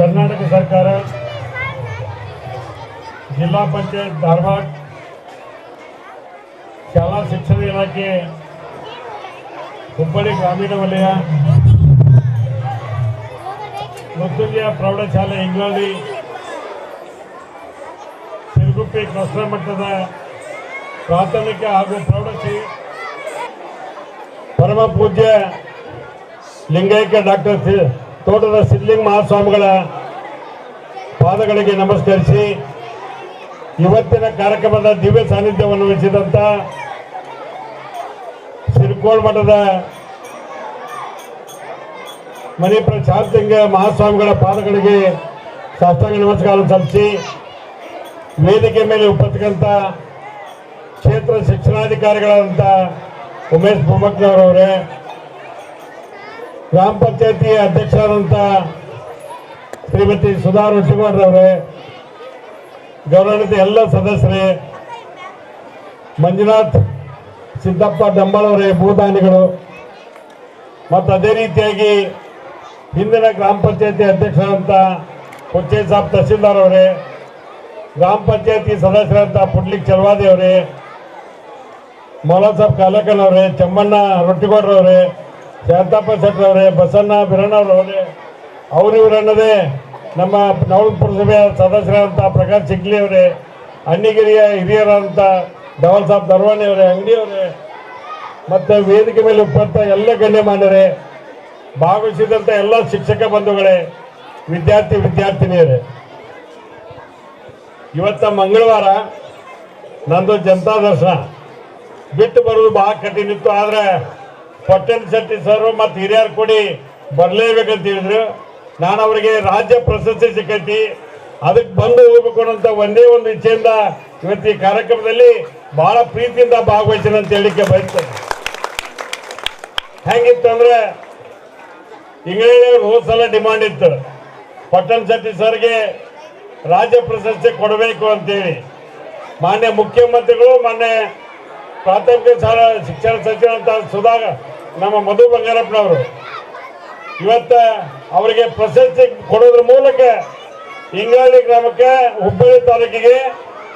ಕರ್ನಾಟಕ ಸರ್ಕಾರ, ಜಿಲ್ಲಾ ಪಂಚಾಯತ್ ಧಾರವಾಡ, ಶಾಲಾ ಶಿಕ್ಷಣ ಇಲಾಖೆ, ಹುಬ್ಬಳ್ಳಿ ಗ್ರಾಮೀಣ ವಲಯ, ಮೃತ್ಯುಂಜಯ ಪ್ರೌಢಶಾಲೆ ಇಂಗ್ಳಳ್ಳಿ, ಸಿರುಗುಪ್ಪಿ ಕ್ಲಸ್ಟರ್ ಮಟ್ಟದ ಪ್ರಾಥಮಿಕ ಹಾಗೂ ಪ್ರೌಢಶಾಲೆ ಪರಮ ಪೂಜ್ಯ ಲಿಂಗೈಕ್ಯ ಡಾಕ್ಟರ್ ತೋಟದ ಸಿದ್ಧಲಿಂಗ ಮಹಾಸ್ವಾಮಿಗಳ ಪಾದಗಳಿಗೆ ನಮಸ್ಕರಿಸಿ ಇವತ್ತಿನ ಕಾರ್ಯಕ್ರಮದ ದಿವ್ಯ ಸಾನ್ನಿಧ್ಯವನ್ನು ವಹಿಸಿದಂತ ಸಿರ್ಕೋಳ್ ಮಠದ ಮಣಿಪುರ ಶಾಂತಲಿಂಗ ಮಹಾಸ್ವಾಮಿಗಳ ಪಾದಗಳಿಗೆ ಸಾಷ್ಟಾಂಗ ನಮಸ್ಕಾರ ಸಲ್ಲಿಸಿ ವೇದಿಕೆ ಮೇಲೆ ಉಪಸ್ಥಿತಂತ ಕ್ಷೇತ್ರ ಶಿಕ್ಷಣಾಧಿಕಾರಿಗಳಾದಂಥ ಉಮೇಶ್ ಬೊಮ್ಮಕ್ಕನವರವರೇ, ಗ್ರಾಮ ಪಂಚಾಯತಿ ಅಧ್ಯಕ್ಷರಾದಂಥ ಶ್ರೀಮತಿ ಸುಧಾ ರೊಟ್ಟಿಗೌಡರವರೇ, ಗೌರವಾನ್ವಿತ ಎಲ್ಲ ಸದಸ್ಯರೇ, ಮಂಜುನಾಥ್ ಸಿದ್ದಪ್ಪ ಡಂಬಾಳವರೇ, ಭೂದಾನಿಗಳು, ಮತ್ತು ಅದೇ ರೀತಿಯಾಗಿ ಹಿಂದಿನ ಗ್ರಾಮ ಪಂಚಾಯತಿ ಅಧ್ಯಕ್ಷರಾದಂಥ ಹುಚ್ಚೆ ಸಾಬ್ ತಹಸೀಲ್ದಾರ್ ಅವರೇ, ಗ್ರಾಮ ಪಂಚಾಯತಿ ಸದಸ್ಯರಾದಂಥ ಪುಡ್ಲಿಕ್ ಚಲವಾದಿ ಅವರೇ, ಮೌಲಾ ಸಾಬ್ ಕಾಲಕನ್ ಅವರೇ, ಚಮ್ಮಣ್ಣ ರೊಟ್ಟಿಗೌಡರವರೇ, ಶಾಂತಪ್ಪ ಶೆಟ್ಟರವರೇ, ಬಸಣ್ಣ ಬಿರಣ್ಣವರವರೇ, ಅವರಿವರನ್ನದೇ ನಮ್ಮ ನವಲಗುಂದ ಪುರಸಭೆಯ ಸದಸ್ಯರಾದಂಥ ಪ್ರಕಾಶ್ ಚಿಗ್ಲಿ ಅವರೇ, ಅಣ್ಣಿಗಿರಿಯ ಹಿರಿಯರಾದಂಥ ಡವಲ್ ಸಾಬ್ ದರ್ವಾಣಿ ಅವರೇ, ಅಂಗಡಿಯವರೇ, ಮತ್ತು ವೇದಿಕೆ ಮೇಲೆ ಉಪಸ್ಥಿತ ಎಲ್ಲ ಗಣ್ಯಮಾನ್ಯರೇ, ಭಾಗವಹಿಸಿದಂಥ ಎಲ್ಲ ಶಿಕ್ಷಕ ಬಂಧುಗಳೇ, ವಿದ್ಯಾರ್ಥಿನಿಯರೇ, ಇವತ್ತ ಮಂಗಳವಾರ ನಂದು ಜನತಾ ದರ್ಶನ ಬಿಟ್ಟು ಬರೋದು ಭಾಳ ಕಠಿಣ ಇತ್ತು. ಆದರೆ ಪಟ್ಟಣ ಶೆಟ್ಟಿ ಸರ್ ಮತ್ತು ಹಿರಿಯರು ಕೂಡಿ ಬರಲೇಬೇಕಂತ ಹೇಳಿದ್ರು. ನಾನು ಅವರಿಗೆ ರಾಜ್ಯ ಪ್ರಶಸ್ತಿ ಸಿಕ್ಕೈತಿ, ಅದಕ್ಕೆ ಬಂದು ಹೋಗ್ಬೇಕು ಅನ್ನೋಂಥ ಒಂದೇ ಒಂದು ಇಚ್ಛೆಯಿಂದ ಇವತ್ತು ಈ ಕಾರ್ಯಕ್ರಮದಲ್ಲಿ ಬಹಳ ಪ್ರೀತಿಯಿಂದ ಭಾಗವಹಿಸಿನ ಅಂತ ಹೇಳಿಕೆ ಬಯಸ್ತೇನೆ. ಹೆಂಗಿತ್ತು ಅಂದ್ರೆ ಇಂಗ್ಲೆಂಡ್ ಹೋದ ಸಲ ಡಿಮಾಂಡ್ ಇತ್ತು, ಪಟ್ಟಣ ಶೆಟ್ಟಿ ಸರ್ಗೆ ರಾಜ್ಯ ಪ್ರಶಸ್ತಿ ಕೊಡಬೇಕು ಅಂತೇಳಿ. ಮಾನ್ಯ ಮುಖ್ಯಮಂತ್ರಿಗಳು, ಮಾನ್ಯ ಪ್ರಾಥಮಿಕ ಶಾಲಾ ಶಿಕ್ಷಣ ಸಚಿವರಂತ ನಮ್ಮ ಮಧು ಬಂಗಾರಪ್ಪನವರು ಇವತ್ತ ಅವರಿಗೆ ಪ್ರಶಸ್ತಿ ಕೊಡೋದ್ರ ಮೂಲಕ ಇಂಗ್ಳಳ್ಳಿ ಗ್ರಾಮಕ್ಕೆ, ಹುಬ್ಬಳ್ಳಿ ತಾಲೂಕಿಗೆ,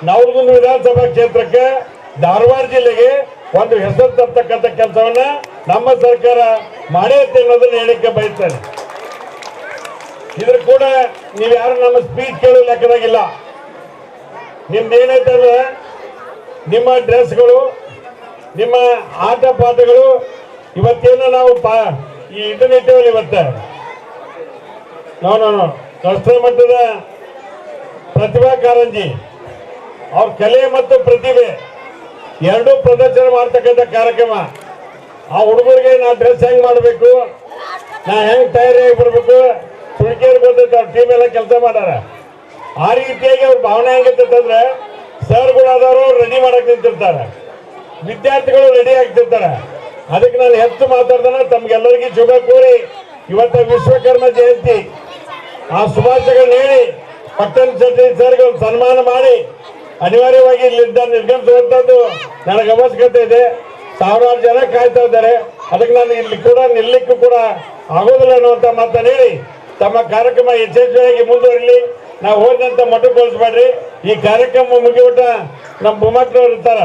ನವಲಗುಂದ ವಿಧಾನಸಭಾ ಕ್ಷೇತ್ರಕ್ಕೆ, ಧಾರವಾಡ ಜಿಲ್ಲೆಗೆ ಒಂದು ಹೆಸರು ತರ್ತಕ್ಕಂಥ ಕೆಲಸವನ್ನ ನಮ್ಮ ಸರ್ಕಾರ ಮಾಡೈತೆ ಅನ್ನೋದನ್ನ ಹೇಳಿಕೆ ಬಯಸ್ತೇನೆ. ಇದ್ರ ಕೂಡ ನೀವು ಯಾರು ನಮ್ಮ ಸ್ಪೀಚ್ ಕೇಳೋ ಲೆಕ್ಕದಾಗಿಲ್ಲ. ನಿಮ್ದೇನೈತೆ ಅಂದ್ರೆ ನಿಮ್ಮ ಡ್ರೆಸ್ಗಳು, ನಿಮ್ಮ ಆಟ ಪಾಠಗಳು, ಇವತ್ತೇನು ನಾವು ಈ ಇಂಟರ್ನೆಟ್ ಇವತ್ತು ನಾವು ಕ್ಲಸ್ಟರ್ ಮಟ್ಟದ ಪ್ರತಿಭಾ ಕಾರಂಜಿ ಅವ್ರ ಕಲೆ ಮತ್ತು ಪ್ರತಿಭೆ ಎರಡೂ ಪ್ರದರ್ಶನ ಮಾಡ್ತಕ್ಕಂಥ ಕಾರ್ಯಕ್ರಮ. ಆ ಹುಡುಗರಿಗೆ ನಾ ಡ್ರೆಸ್ ಹೆಂಗ್ ಮಾಡಬೇಕು, ನಾ ಹೆಂಗ್ ತಯಾರಿಯಾಗಿ ಬರಬೇಕು, ಸುಳಿಕೆಯವ್ರು ಗೊತ್ತೈತೆ, ಅವ್ರ ಟೀಮ್ ಎಲ್ಲ ಕೆಲಸ ಮಾಡಾರ. ಆ ರೀತಿಯಾಗಿ ಅವ್ರ ಭಾವನೆ ಹೆಂಗಿರ್ತಂದ್ರೆ ಸರ್ಗಳು ಆದವರು ರೆಡಿ ಮಾಡಕ್ ನಿಂತಿರ್ತಾರೆ, ವಿದ್ಯಾರ್ಥಿಗಳು ರೆಡಿ ಆಗ್ತಿರ್ತಾರೆ. ಅದಕ್ಕೆ ನಾನು ಹೆಚ್ಚು ಮಾತಾಡ್ತಾನೆ. ತಮ್ಗೆಲ್ಲರಿಗೂ ಶುಭ ಕೋರಿ ಇವತ್ತ ವಿಶ್ವಕರ್ಮ ಜಯಂತಿ ಆ ಶುಭಾಶಯಗಳನ್ನ ಹೇಳಿ ಪಟ್ಟಣ ಶೆಟ್ಟಿ ಸರ್ಗೆ ಸನ್ಮಾನ ಮಾಡಿ ಅನಿವಾರ್ಯವಾಗಿ ಇಲ್ಲಿಂದ ನಿರ್ಗಮಿಸುವಂಥದ್ದು ನನಗೆ ಅವಶ್ಯಕತೆ ಇದೆ. ಸಾವಿರಾರು ಜನ ಕಾಯ್ತಾ ಇದ್ದಾರೆ. ಅದಕ್ಕೆ ನಾನು ಇಲ್ಲಿ ಕೂಡ ನಿಲ್ಲಕ್ಕೂ ಕೂಡ ಆಗೋದಿಲ್ಲ ಅನ್ನುವಂಥ ಮಾತನ್ನು ಹೇಳಿ ತಮ್ಮ ಕಾರ್ಯಕ್ರಮ ಯಶಸ್ವಿಯಾಗಿ ಮುಂದುವರಿಲಿ. ನಾವು ಹೋದಂತ ಮಠಕ್ಕೋಳಿಸ್ಬೇಡ್ರಿ. ಈ ಕಾರ್ಯಕ್ರಮ ಮುಗಿಬಿಟ್ಟ ನಮ್ಮ ಬೊಮ್ಮಕ್ಕನವ್ರು ಇರ್ತಾರ,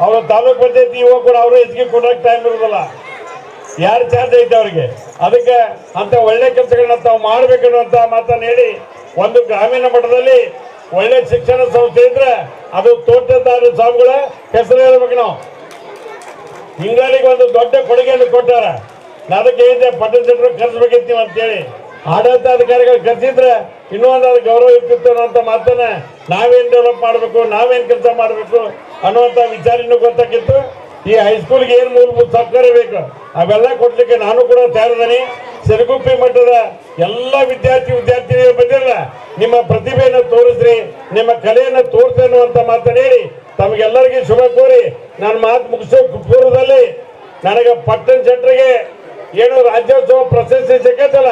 ಅವರು ತಾಲೂಕ್ ಪಂಚಾಯತಿ ಇವಾಗ ಕೂಡ ಅವರು ಹೆಚ್ಚಿಗೆ ಕೊಡೋಕೆ ಟೈಮ್ ಇರೋದಿಲ್ಲ, ಯಾರು ಚಾರ್ಜ್ ಐತೆ ಅವ್ರಿಗೆ. ಅದಕ್ಕೆ ಅಂತ ಒಳ್ಳೆ ಕೆಲಸಗಳನ್ನ ತಾವು ಮಾಡ್ಬೇಕನ್ನುವಂತ ಮಾತನ್ನು ಹೇಳಿ, ಒಂದು ಗ್ರಾಮೀಣ ಮಟ್ಟದಲ್ಲಿ ಒಳ್ಳೆ ಶಿಕ್ಷಣ ಸಂಸ್ಥೆ ಇದ್ರೆ ಅದು ತೋಟದಾರ ಸ್ವಾಮಿಗಳ ಹೆಸರು ಹೇಳ್ಬೇಕು. ನಾವು ಇಂಗ್ಳಳ್ಳಿಗೆ ಒಂದು ದೊಡ್ಡ ಕೊಡುಗೆಯನ್ನು ಕೊಟ್ಟಾರ. ಅದಕ್ಕೆ ಹೇಳಿದ್ದೆ ಪಟ್ಟಣ ಶೆಟ್ಟರು ಕರೆಸ್ಬೇಕಿತ್ತು ನೀವು ಅಂತೇಳಿ. ಆಡಳಿತ ಅಧಿಕಾರಿಗಳು ಕರೆಸಿದ್ರೆ ಇನ್ನೂ ಒಂದು ಗೌರವ ಇರ್ತಿತ್ತು ಅನ್ನೋಂಥ ಮಾತನ್ನ ನಾವೇನು ಡೆವಲಪ್ ಮಾಡಬೇಕು, ನಾವೇನು ಕೆಲಸ ಮಾಡಬೇಕು ಅನ್ನುವಂಥ ವಿಚಾರ ಇನ್ನೂ ಗೊತ್ತಾಗಿತ್ತು. ಈ ಹೈಸ್ಕೂಲ್ಗೆ ಏನು ಮೂಲಭೂತ ಸೌಕರ್ಯ ಬೇಕು ಅವೆಲ್ಲ ಕೊಡ್ಲಿಕ್ಕೆ ನಾನು ಕೂಡ ತಯಾರಿದ್ದೀನಿ. ಸಿರುಗುಪ್ಪಿ ಮಟ್ಟದ ಎಲ್ಲ ವಿದ್ಯಾರ್ಥಿನಿಯರು ಬಂದಿರಲ್ಲ, ನಿಮ್ಮ ಪ್ರತಿಭೆಯನ್ನು ತೋರಿಸ್ರಿ, ನಿಮ್ಮ ಕಲೆಯನ್ನು ತೋರಿಸಿ ಅನ್ನುವಂಥ ಮಾತನ್ನು ಹೇಳಿ ತಮಗೆಲ್ಲರಿಗೂ ಶುಭ ಕೋರಿ ನಾನು ಮಾತು ಮುಗಿಸೋ ಪೂರ್ವದಲ್ಲಿ ನನಗೆ ಪಟ್ಟಣ ಶೆಟ್ಟರಿಗೆ ಏನು ರಾಜ್ಯೋತ್ಸವ ಪ್ರಶಸ್ತಿ ಸಿಕ್ಕತ್ತಲ್ಲ,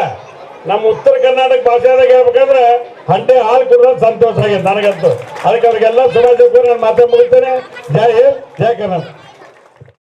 ನಮ್ಮ ಉತ್ತರ ಕರ್ನಾಟಕ ಭಾಷೆದಾಗ ಹೇಳ್ಬೇಕಂದ್ರೆ ಹಂಡೆ ಹಾಲು ಕೊಡೋದು ಸಂತೋಷ ಆಗಿದೆ ನನಗಂತೂ. ಅದಕ್ಕೆ ಅವ್ರಿಗೆಲ್ಲ ಶುಭಾಶಯ ಕೋರಿ ನಾನು ಮಾತೇ ಮುಗಿಸ್ತೇನೆ. ಜೈ ಹಿಂದ್, ಜೈ ಕರ್ನಾಟಕ.